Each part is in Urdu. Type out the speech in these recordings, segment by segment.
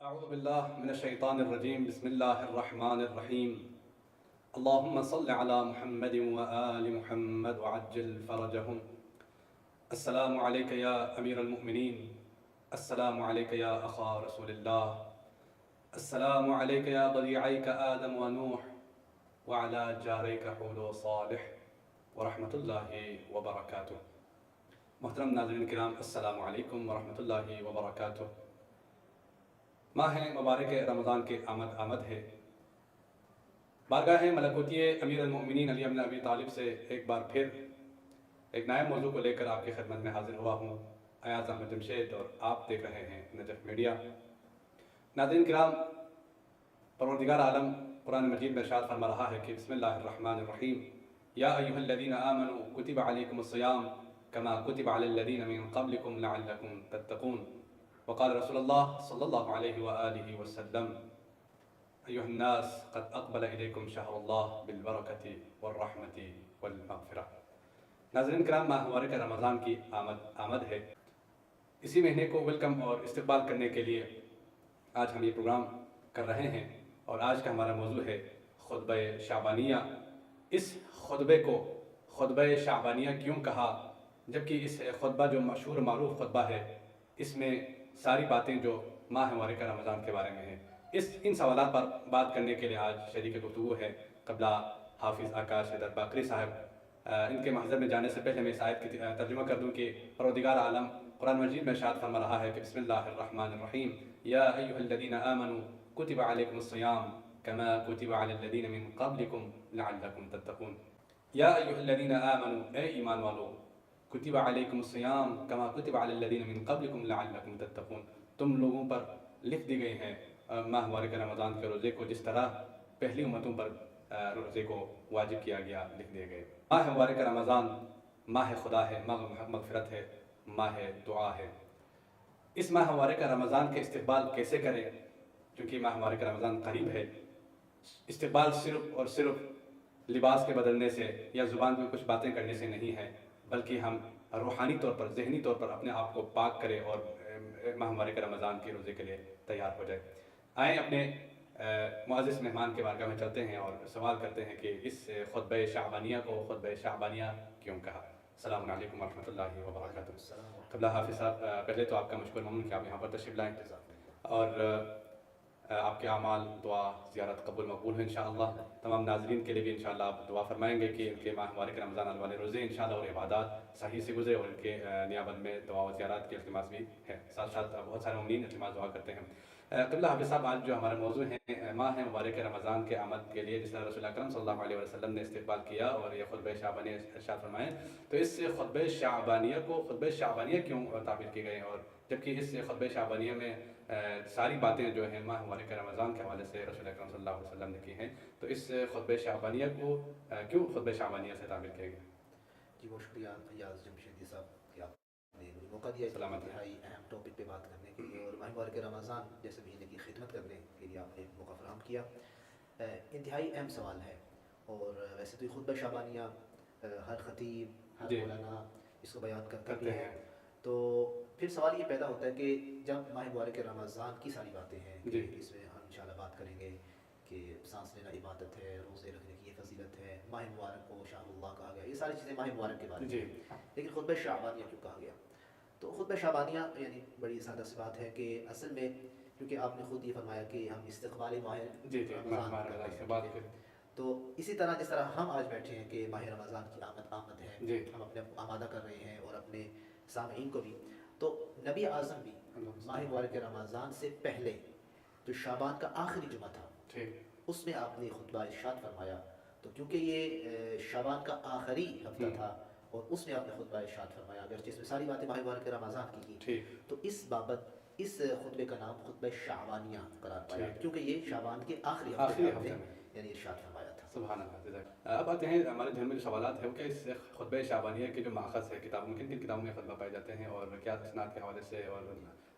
أعوذ بالله من الشيطان الرجيم. بسم الله الرحمن الرحيم. اللهم صل على محمد وآل محمد وعجل فرجهم. السلام عليك يا أمير المؤمنين. السلام عليك يا أخا رسول الله. السلام عليك يا ضليعيك آدم ونوح وعلى جاريك حود وصالح ورحمة الله وبركاته. محترم ناظرین کرام، السلام علیکم ورحمۃ اللہ وبرکاتہ۔ ماہ مبارک رمضان کے آمد ہے۔ بارگاہ ملکوتی امیر المؤمنین علی بن ابی طالب سے ایک بار پھر ایک نئے موضوع کو لے کر آپ کی خدمت میں حاضر ہوا ہوں۔ ایاز احمد جمشید اور آپ دیکھ رہے ہیں نجف میڈیا۔ ناظرین کرام، پروردگار عالم قرآن مجید میں ارشاد فرما رہا ہے کہ بسم اللہ الرحمن الرحیم، یا ایھا الذین آمنوا کتب علیکم الصیام کما کتب علی الذین من قبلکم لعلکم تتقون۔ وقال رسول اللہ صلی اللہ علیہ وآلہ وسلم، ایھا الناس قد اقبل الیکم شہر اللہ بالبرکۃ والرحمۃ والمغفرہ۔ ناظرین کرام، ماہ مبارک رمضان کی آمد ہے۔ اسی مہینے کو ویلکم اور استقبال کرنے کے لیے آج ہم یہ پروگرام کر رہے ہیں، اور آج کا ہمارا موضوع ہے خطبہ شعبانیہ۔ اس خطبے کو خطبہ شعبانیہ کیوں کہا، جبکہ اس خطبہ جو مشہور معروف خطبہ ہے، اس میں ساری باتیں جو ماہ مبارک رمضان کے بارے میں ہیں، ان سوالات پر بات کرنے کے لیے آج شریک گفتگو ہے قبلہ حافظ آکاش حیدر باقری صاحب۔ ان کے محضر میں جانے سے پہلے میں اس آیت کی ترجمہ کر دوں کہ پروردگار عالم قرآن مجید میں ارشاد فرما رہا ہے کہ بسم اللہ الرحمن الرحیم، یا ایھا الذین آمنوا کتب علیکم الصیام کما کتب علی الذین من قبلکم لعلکم تتقون۔ یا ایھا الذین آمنوا، اے ایمان والو، کتب علیکم الصیام کما کتب علی الذین من قبلکم لعلکم تتقون، تم لوگوں پر لکھ دی گئی ہیں ماہ مبارک رمضان کے روزے کو جس طرح پہلی امتوں پر روزے کو واجب کیا گیا، لکھ دیے گئے۔ ماہ مبارک رمضان ماہ خدا ہے، ماہ مغفرت ہے، ماہ دعا ہے۔ اس ماہ مبارک رمضان کے استقبال کیسے کریں؟ کیونکہ ماہ مبارک رمضان قریب ہے۔ استقبال صرف اور صرف لباس کے بدلنے سے یا زبان میں کچھ باتیں کرنے سے نہیں ہے، بلکہ ہم روحانی طور پر، ذہنی طور پر اپنے آپ کو پاک کریں اور ماہ مبارک رمضان کے روزے کے لیے تیار ہو جائے۔ آئیں اپنے معزز مہمان کے بارگاہ میں چلتے ہیں اور سوال کرتے ہیں کہ اس خطبہ شعبانیہ کو خطبہ شعبانیہ کیوں کہا۔ السلام علیکم ورحمۃ اللہ وبرکاتہ۔ قبلہ حافظ صاحب، پہلے تو آپ کا مشکور ممنون کہ آپ یہاں پر تشریف لائیں، اور آپ کے اعمال، دعا، زیارت قبول مقبول ہو انشاءاللہ۔ تمام ناظرین کے لیے بھی انشاءاللہ آپ دعا فرمائیں گے کہ ان کے ماہ مبارک رمضان والے روزے انشاءاللہ اور عبادات صحیح سے گزرے، اور ان کے نیابت میں دعا و زیارات کے التماس بھی ہے۔ ساتھ ساتھ بہت سارے مومنین التماس دعا کرتے ہیں۔ قبلہ حافظ صاحب، آج جو ہمارا موضوع ہے ماہ مبارک رمضان کے آمد کے لیے جس طرح رسول اکرم صلی اللہ علیہ وسلم نے استقبال کیا اور یہ خطبہ شعبانیہ ارشاد فرمائے، تو اس خطبہ شعبانیہ کو خطبہ شعبانیہ کیوں تعبیر کی گئی، اور جبکہ اس خطبہ شعبانیہ میں ساری باتیں جو ہیں ماہ مبارک رمضان کے حوالے سے رسول اکرم صلی اللہ علیہ وسلم نے کی ہیں، تو اس خطبہ شعبانیہ کو کیوں خطبہ شعبانیہ سے تعبیر کیا گیا؟ جی بہت شکریہ ایاز جمشیدی صاحب کہ آپ نے مجھے موقع دیا اس انتہائی اہم ٹاپک پہ بات کرنے کے لیے، اور ماہ مبارک رمضان جیسے مہینے کی خدمت کرنے کے لیے آپ نے موقع فراہم کیا۔ انتہائی اہم سوال ہے، اور ویسے تو یہ خطبہ شعبانیہ ہر خطیب، ہر مولانا اس کو بیان کرتے بھی ہیں، تو پھر سوال یہ پیدا ہوتا ہے کہ جب ماہ مبارک رمضان کی ساری باتیں ہیں، اس میں ہم انشاءاللہ بات کریں گے کہ سانس لینا عبادت ہے، روزے رکھنے کی یہ فضیلت ہے، ماہ مبارک کو شہر اللہ کہا گیا، یہ ساری چیزیں ماہ مبارک کے بارے میں، لیکن خطبہ شعبانیہ کیوں کہا گیا؟ تو خطبہ شعبانیہ یعنی بڑی سادہ سی بات ہے کہ اصل میں کیونکہ آپ نے خود یہ فرمایا کہ ہم استقبال ماہ رمضان کر رہے ہیں، تو اسی طرح جس طرح ہم آج بیٹھے ہیں کہ ماہ رمضان کی آمد ہے، ہم اپنے آمادہ کر رہے ہیں اور اپنے سامعین کو بھی، تو نبی اعظم بھی ماہ مبارک رمضان سے پہلے جو شعبان کا آخری جمعہ تھا اس میں آپ نے خطبہ ارشاد فرمایا، تو کیونکہ یہ شعبان کا آخری ہفتہ تھا اور اس میں آپ نے خطبہ ارشاد فرمایا، اگرچہ اس میں ساری باتیں ماہ مبارک رمضان کی، تو اس بابت اس خطبے کا نام خطبہ شعبانیہ قرار پایا کیونکہ یہ شعبان کے آخری ہفتے میں یعنی ارشاد فرمایا تھا۔ سبحان اللہ۔ اب آتے ہیں ہمارے ذہن میں جو سوالات ہیں کہ اس خطبہ شعبانیہ کے جو ماخذ ہے، کتابوں میں کن کن کتابوں میں خطبہ پائے جاتے ہیں اور کیا اسناد کے حوالے سے، اور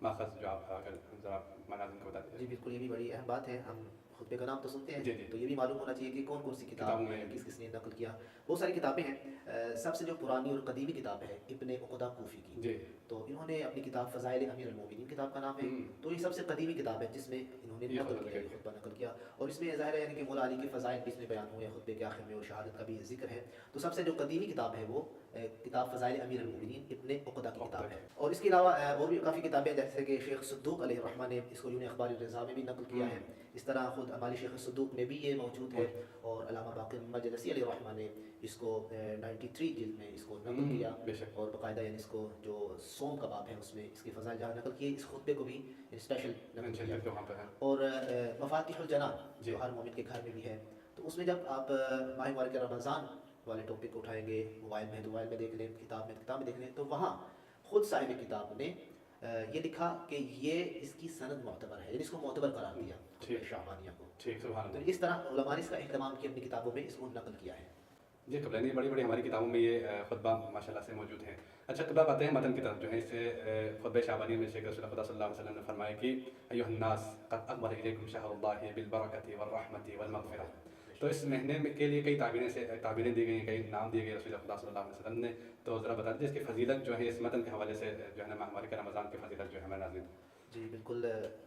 ماخذ جو آپ اگر ذرا ناظرین کو بتا جی دیجیے. بالکل، یہ بھی بڑی اہم بات ہے. ہم خطبے کا نام تو سنتے ہیں جی جی. تو یہ بھی معلوم ہونا چاہیے کہ کون کون سی کتاب کتابوں ہے، میں کس کس نے نقل کیا. بہت ساری کتابیں ہیں. سب سے جو پرانی اور قدیمی کتاب ہے ابن عقدہ کوفی کی، جی. تو انہوں نے اپنی کتاب فضائل امیر المومنین کتاب کا نام ہے. تو یہ سب سے قدیمی کتاب ہے جس میں انہوں نے یہ نقل خطبہ کیا، یہ خطبہ نقل کیا. اور اس میں ظاہر ہے یعنی کہ مولا علی کے فضائل بھی اس میں بیان ہوئے ہیں خطبے کے آخر میں، اور شہادت کا بھی ذکر ہے. تو سب سے جو قدیمی کتاب ہے وہ کتاب فضائل امیر المومنین ابن عقدہ کی کتاب ہے. اور اس کے علاوہ اور بھی کافی کتابیں جیسے کہ شیخ صدوق علیہ الرحمہ نے اس کو یون اخبار الرضا میں بھی نقل کیا ہے. اس طرح خود ہماری شیخ صدوق میں بھی یہ موجود ہے. اور علامہ باقر مجلسی علیہ الرحمہ نے اس کو 93 جلد میں اس کو نقل کیا. بے شک. اور باقاعدہ یعنی اس کو جو سوم کا باب ہے اس میں اس کی فضائل جہاں نقل کیے، اس خطبے کو بھی اسپیشل نقل کیا. وہاں پہ ہے. اور مفاتیح الجنان جو ہر مومن کے گھر میں بھی ہے، تو اس میں جب آپ ماہ مبارک رمضان والے ٹاپک کو اٹھائیں گے، موبائل میں دیکھ لیں، کتاب میں دیکھ لیں، تو وہاں خود صاحب کتاب نے یہ لکھا کہ یہ اس کی سند معتبر ہے، یعنی اس کو معتبر قرار دیا شعبانیہ کو. ٹھیک. سبحان اللہ. تو اس طرح علماء نے اس کا اہتمام کیا، اپنی کتابوں میں اس کو نقل کیا ہے. جی قبلانی بڑی بڑی ہماری کتابوں میں یہ خطبہ ماشاء اللہ سے موجود ہیں. اچھا قبلہ آتے ہیں متن کی طرف جو ہے. اس سے خطبہ شعبانیہ میں شیخ رسول اللہ صلی اللہ علیہ وسلم نے فرمایا کہ ایھا الناس قد اقبل الیکم شہر اللہ بالبرکۃ والرحمۃ والمغفرہ. تو اس مہینے میں کے لیے کئی تعبیریں دی گئی ہیں، کئی نام دیے گئے رسول اللہ صلی اللہ علیہ وسلم نے. تو ذرا بتا دیجیے اس کی فضیلت جو ہے اس متن کے حوالے سے جو ہے نا ماہ مبارک رمضان کی فضیلت جو ہے ہمارے ناظرین. جی بالکل،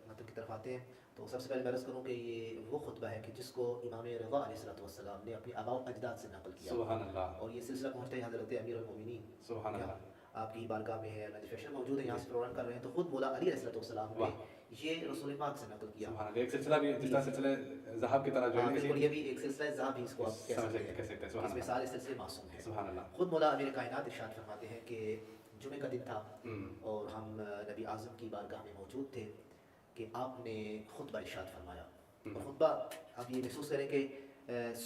متن کی طرف آتے ہیں. تو سب سے پہلے میں عرض کروں کہ یہ وہ خطبہ ہے کہ جس کو امام رضا علیہ السلام نے اپنے آباء و اجداد سے نقل کیا. سبحان اللہ. اور یہ سلسلہ پہنچتا ہے حضرت امیر المومنین سبحان اللہ. آپ کی بارگاہ میں ہے، رجسٹریشن موجود ہے، یہاں سے پروگرام کر رہے ہیں. تو خود مولا علی علیہ السلام نے یہ رسول پاک سے نقل کیا. سبحان اللہ. ایک سلسلہ بھی جس طرح سلسلہ ذہب کی طرح جو ہے بالکل، یہ بھی ایک سلسلہ ذہب ہی اس کو آپ کہہ سکتے ہیں. سبحان اس میں سارے سلسلے معصوم ہیں. سبحان اللہ. خود مولا امیر کائنات ارشاد فرماتے ہیں کہ جمعے کا دن تھا اور ہم نبی اعظم کی بارگاہ میں موجود تھے کہ آپ نے خطبہ ارشاد فرمایا. اور خطبہ آپ یہ محسوس کریں کہ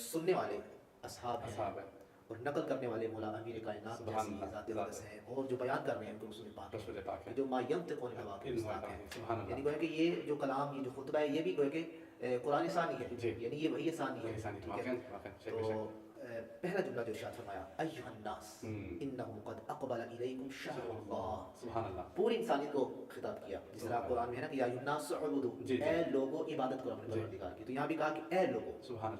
سننے والے اصحاب ہیں اور نقل کرنے والے مولا امیر کائنات جیسی ذات اقدس ہیں، اور جو بیان کر رہے ہیں ان کو رسول پاک ہے جو ما ینطق عن الہویٰ کے مصداق ہیں. یعنی گویا کہ یہ جو کلام، یہ جو خطبہ ہے، یہ بھی گویا کہ قرآن ثانی ہے، یعنی یہ وحی ثانی ہے. تو پہلا جملہ جو ارشاد فرمایا ایھا الناس انہ قد اقبل الیکم شہر اللہ. سبحان اللہ. پوری انسانیت کو خطاب کیا. جس طرح قرآن میں ہے نا کہ یا ایھا الناس اعبدوا، اے لوگوں عبادت کرو اپنے پروردگار کی. تو یہاں بھی کہا کہ اے لوگوں،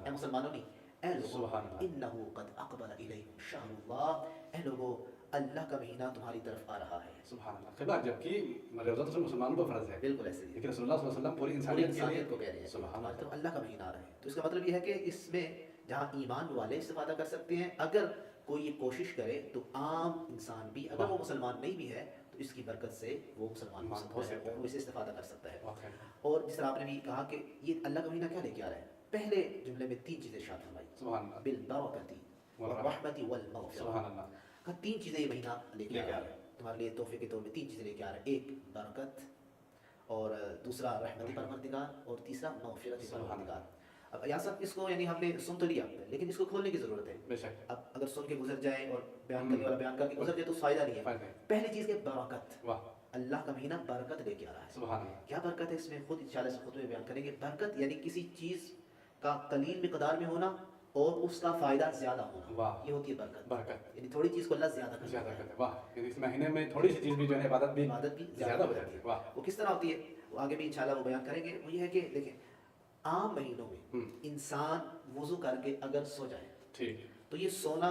اے مسلمانوں نہیں، اے لوگوں، انہ قد اقبل الیکم شہر اللہ، اے لوگوں اللہ کا مہینہ تمہاری طرف آ رہا ہے. سبحان اللہ. خدا جبکہ روزہ تو مسلمانوں پر فرض ہے، بالکل ایسے ہی، لیکن رسول اللہ صلی اللہ علیہ وسلم پوری انسانیت کو کہہ رہے ہیں تمہاری طرف اللہ کا مہینہ آ رہا ہے. تو اس کا مطلب یہ ہے کہ اس میں جہاں ایمان والے استفادہ کر سکتے ہیں، اگر کوئی یہ کوشش کرے تو عام انسان بھی، اگر وہ مسلمان نہیں بھی ہے تو اس کی برکت سے وہ مسلمان ہو سکتا ہے، وہ اسے استفادہ کر سکتا ہے. اور جس طرح آپ نے بھی کہا کہ یہ اللہ کا مہینہ کیا لے کے آ رہا ہے، پہلے جملے میں 3 چیزیں ارشاد فرمائی، بالبرکۃ والرحمۃ والمغفرہ. سبحان اللہ. 3 چیزیں یہ مہینہ لے کے آ رہا ہے تمہارے لیے تحفے کے طور میں. 3 چیزیں لے کے آ رہا ہے، ایک برکت، اور دوسرا رحمت پروردگار، اور تیسرا مغفرت پروردگار. اب یہاں سب اس کو یعنی ہم نے سن تو لیا، لیکن اس کو کھولنے کی ضرورت ہے. بے شک. اب اگر سن کے گزر جائے اور بیان کرنے والا بیان کر کے گزر جائے تو فائدہ نہیں ہے. پہلی چیز کہ برکت، اللہ کا مہینہ برکت لے کے آ رہا ہے. سبحان اللہ. کیا برکت ہے اس میں، خود انشاءاللہ اس خطبے میں بیان کریں گے. برکت یعنی کسی چیز کا قلیل مقدار میں ہونا اور اس کا فائدہ زیادہ ہونا، یہ ہوتی ہے برکت. یعنی تھوڑی چیز کو اللہ زیادہ کرتا ہے. واہ. یعنی اس مہینے میں تھوڑی سی چیز بھی جو ہے عبادت بھی زیادہ ہو جاتی ہے. وہ کس طرح ہوتی ہے وہ آگے بھی انشاءاللہ وہ بیان کریں گے. وہ یہ ہے کہ دیکھیں عام مہینوں میں انسان وضو کر کے اگر سو جائے تو یہ سونا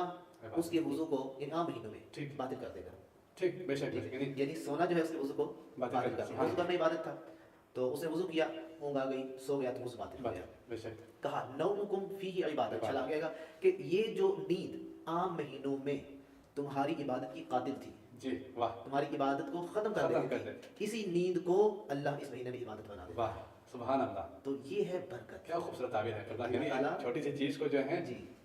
اس کے وضو کو ان عام مہینوں میں باطل کر دے گا. ٹھیک. بے شک. یعنی سونا جو ہے اس کے وضو کو باطل کر دے گا. وضو کرنا عبادت تھا تو اس نے وضو کیا، اونگ آ گئی، سو گیا تو وضو باطل ہو گیا. بے شک. کہا نومکم فیہ عبادت. چلا گیا گا کہ یہ جو نیند عام مہینوں میں تمہاری عبادت کی قاتل تھی، جی واہ، تمہاری عبادت کو ختم کر دیتی تھی، اسی نیند کو اللہ اس مہینے میں عبادت بنا دیتا. واہ سبحان اللہ. تو یہ ہے برکت. کیا خوبصورت تعبیر ہے. یعنی چھوٹی سی چیز کو جو ہے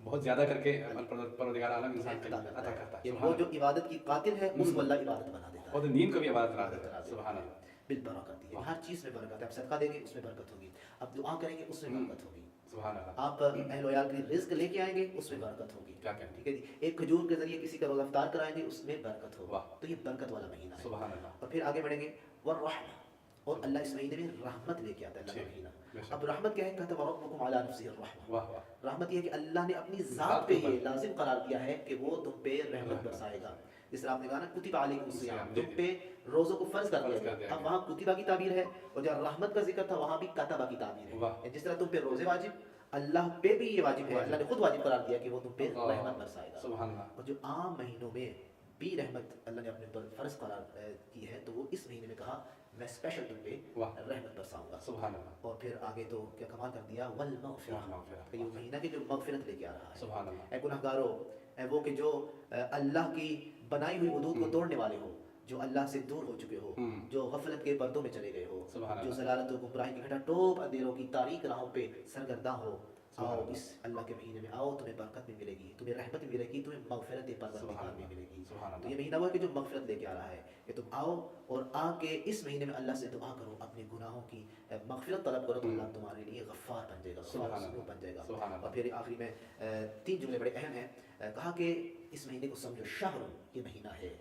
بہت زیادہ کر کے پروردگار عالم انسان کو عطا کرتا ہے. وہ جو عبادت کی قاتل ہے اس کو اللہ عبادت بنا دیتا ہے، اور نیند کو بھی عبادت بنا دیتا ہے. سبحان اللہ. بالبرکت. ہر چیز میں برکت ہے. آپ صدقہ دیں گے اس میں برکت ہوگی، آپ دعا کریں گے اس میں برکت ہوگی، سبحان اللہ. آپ اہل ویال کے رزق لے کے آئیں گے اس میں برکت ہوگی. ٹھیک ہے جی. ایک کھجور کے ذریعے کسی کا روزہ افطار کرائیں گے اس میں برکت ہوگی. تو یہ برکت والا مہینہ ہے. سبحان اللہ. اور پھر آگے بڑھیں گے والرحمہ. اور اللہ اس مہینے میں رحمت لے کے آتا ہے. اللہ کا مہینہ. اب رحمت کیا ہے؟ کہتے ہیں ربکم علی نفسہ الرحمہ. رحمت یہ ہے کہ اللہ نے اپنی ذات پہ یہ لازم قرار دیا ہے کہ وہ تم پہ رحمت برسائے گا. جس طرح آپ نے کہا نا کتب علیکم الصیام، تم پہ روزوں کو فرض کر فرض دیا کر دیا گیا. اب گیا. وہاں کتبہ کی تعبیر ہے, اور جہاں رحمت کا ذکر تھا وہاں بھی کتبہ کی تعبیر واہ. ہے. جس طرح تم پہ روزے واجب, اللہ پہ بھی یہ واجب ہے, اللہ نے خود واجب قرار دیا کہ وہ تم پہ رحمت برسائے گا. سبحان اللہ. اور جو عام مہینوں میں بھی رحمت اللہ نے اپنے پر فرض قرار کی ہے, تو وہ اس مہینے میں کہا میں اسپیشل تم پہ واہ. رحمت برساؤں گا. سبحان اللہ. اور پھر آگے تو کیا کمال کر دیا, والمغفرہ, والمغفرہ. کہ یہ مہینہ کی جو مغفرت لے کے آ رہا ہے. سبحان اللہ. اے گنہگارو, اے وہ کہ جو اللہ کی بنائی ہوئی حدود کو توڑنے والے ہو, جو اللہ سے دور ہو چکے ہو, جو غفلت کے پردوں میں چلے گئے ہو, سبحان جو اللہ. ضلالت و گمراہی کے گھٹا ٹوپ اندھیروں کی تاریک راہوں پہ سرگرداں ہو, آؤ اس اللہ کے مہینے میں آؤ, تمہیں برکت بھی ملے گی, تمہیں رحمت بھی ملے گی, تمہیں مغفرت پروردگار بھی ملے گی. سبحان تو یہ اللہ. مہینہ وہ ہے کہ جو مغفرت لے کے آ رہا ہے, کہ تم آؤ اور آ کے اس مہینے میں اللہ سے دعا کرو, اپنے گناہوں کی مغفرت طلب کرو, تو اللہ تمہارے لیے غفار بن جائے گا, غفار الذنوب بن جائے گا. سبحان اللہ. اور پھر آخری میں 3 جملے بڑے اہم ہیں. کہا کہ اس مہینے کو سمجھو شہر, یہ مہینہ ہے,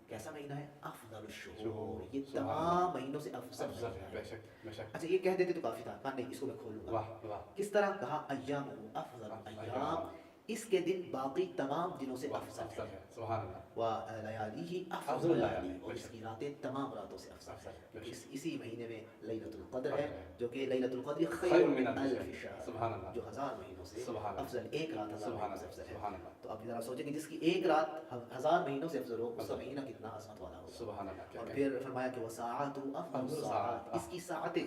کیسا مہینہ ہے, افضل الشہور, یہ تمام مہینوں سے افضل افضل ہے. مہینہ بے ہے. شک بے شک. اچھا یہ کہہ دیتے تو کافی تھا, نہیں اس کو میں کھولوں گا. واہ واہ. کس طرح کہا, ایام افضل ایام, اس کے دن باقی تمام دنوں سے افضل افضل ہے. ہے. سبحان اللہ. ولیالیہ افضل افضل اللیالی, لیالی, اور اس کی راتیں تمام راتوں سے افضل افضل ہے. ہے. اسی مہینے میں لیلۃ القدر ہے, قدر ہے. جو کہ لیلۃ القدر خیر خیر من من الف الف شہر. شہر, سبحان اللہ. جو 1000 مہینوں سے سبحان اللہ. افضل, ایک رات 1000 سبحان مہینوں سے اللہ. افضل ہے. سبحان اللہ. تو آپ ذرا سوچیں کہ جس کی ایک رات 1000 مہینوں سے افضل ہو, اس کا مہینہ کتنا عظمت والا ہوگا. سبحان اللہ. کیا اور کہیں. پھر فرمایا کہ وساعات افضل الساعات, اس کی ساعتیں,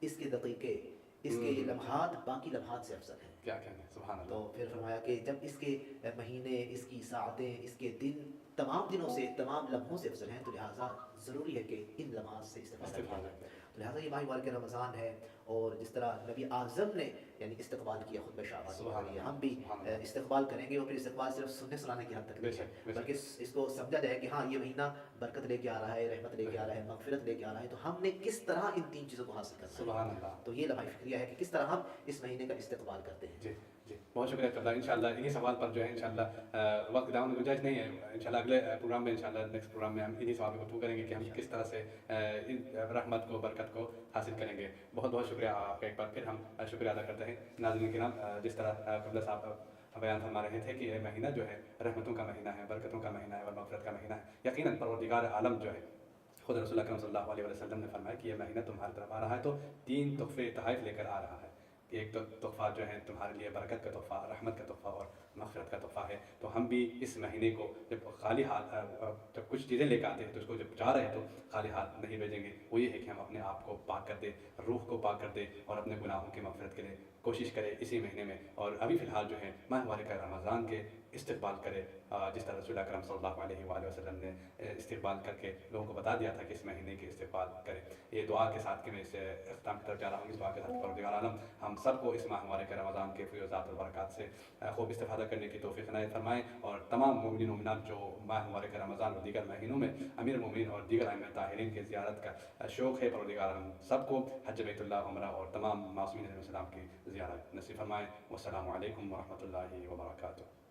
اس کے دقیقے, اس کے لمحات باقی لمحات سے افضل ہیں. کیا کہیں. سبحان اللہ. تو پھر فرمایا کہ جب اس کے مہینے, اس کی ساعتیں, اس کے دن تمام دنوں سے, تمام لمحوں سے افضل ہیں, تو لہٰذا ضروری ہے کہ ان لمحات سے استفادہ کیا جائے. تو لہٰذا یہ ماہ مبارک رمضان ہے, اور جس طرح نبی اعظم نے یعنی استقبال کیا خطبہ شعبان کے لیے, ہم بھی استقبال کریں گے. اور پھر استقبال صرف سننے سنانے کی حد تک نہیں ہے, بلکہ اس کو سمجھا جائے کہ ہاں یہ مہینہ برکت لے کے آ رہا ہے, رحمت لے کے آ رہا ہے, مغفرت لے کے آ رہا ہے, تو ہم نے کس طرح ان 3 چیزوں کو حاصل کرنا ہے. سبحان اللہ. تو یہ لمحہ فکریہ ہے کہ کس طرح ہم اس مہینے کا استقبال کرتے ہیں. جی جی, بہت شکریہ کرتا ہوں. انشاءاللہ انہی سوال پر جو ہے انشاءاللہ وقت ڈاؤن میں گنجائش نہیں ہے, انشاءاللہ اگلے پروگرام میں, انشاءاللہ نیکسٹ پروگرام میں ہم انہی سوال پر گفتگو کریں گے کہ ہم کس طرح سے رحمت کو, برکت کو حاصل کریں گے. بہت بہت شکریہ آپ کا ایک بار پھر ہم شکریہ ادا کرتے ہیں. ناظرین کرام, جس طرح قبلہ صاحب بیان فرما رہے تھے کہ یہ مہینہ جو ہے رحمتوں کا مہینہ ہے, برکتوں کا مہینہ ہے اور مغفرت کا مہینہ ہے. یقیناً پروردگار عالم جو ہے خود رسول اللہ صلی اللہ علیہ وسلم نے فرمایا کہ یہ مہینہ تمہاری طرف آ رہا ہے تو 3 تحفے تحائف لے کر آ رہا ہے. ایک تو تحفہ جو ہے تمہارے لیے برکت کا تحفہ, رحمت کا تحفہ اور مغفرت کا تحفہ ہے. تو ہم بھی اس مہینے کو جب خالی ہاتھ, جب کچھ چیزیں لے کے آتے ہیں تو اس کو جب جا رہے ہیں تو خالی ہاتھ نہیں بھیجیں گے. وہ یہ ہے کہ ہم اپنے آپ کو پاک کر دیں, روح کو پاک کر دیں, اور اپنے گناہوں کی مغفرت کے لیے کوشش کرے اسی مہینے میں. اور ابھی فی الحال جو ہے ماہ مبارک رمضان کے استقبال کرے, جس طرح رسول اکرم صلی اللہ علیہ وآلہ وسلم نے استقبال کر کے لوگوں کو بتا دیا تھا کہ اس مہینے کے استقبال کرے. یہ دعا کے ساتھ کہ میں اس اختتام کی طرف جا رہا ہوں, اس دعا کے ساتھ پروردگار عالم ہم سب کو اس ماہ مبارک رمضان کے فیوزات اور برکات سے خوب استفادہ کرنے کی توفیق عنایت فرمائیں. اور تمام مومنین و مومنات جو ماہ مبارک رمضان اور دیگر مہینوں میں امیر المومنین اور دیگر ائمہ طاہرین کے زیارت کا شوق ہے, پروردگار عالم سب کو حج بیت اللہ, عمرہ اور تمام معصومین علیہ السلام کی زیارت نصیب فرمائیں. والسلام علیکم ورحمۃ اللہ وبرکاتہ.